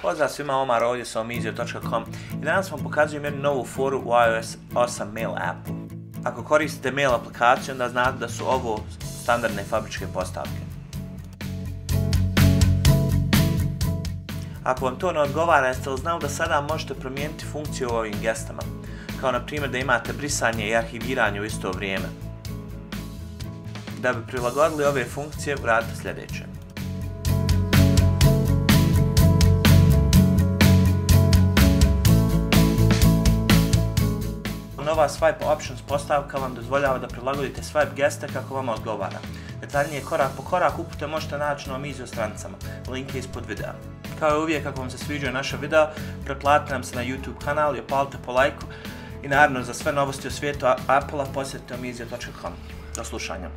Pozdrav svima, Omar ovdje sa omizio.com i danas vam pokazujem jednu novu foru u iOS 8 Mail appu. Ako koristite mail aplikaciju, onda znate da su ovo standardne fabričke postavke. Ako vam to ne odgovara, jeste li znali da sada možete promijeniti funkciju u ovim gestama, kao na primjer da imate brisanje i arhiviranje u isto vrijeme. Da bi prilagodili ove funkcije, uradite sljedeće. Nova Swipe Options postavka vam dozvoljava da prilagodite swipe geste kako vam odgovara. Detaljnije korak po korak upute možete naći na omizio stranicama, link je ispod videa. Kao i uvijek, ako vam se sviđaju naša videa, pretplatite nam se na YouTube kanal i opalite po lajku i naravno za sve novosti o svijetu Apple-a posjetite omizio.com. Do slušanja.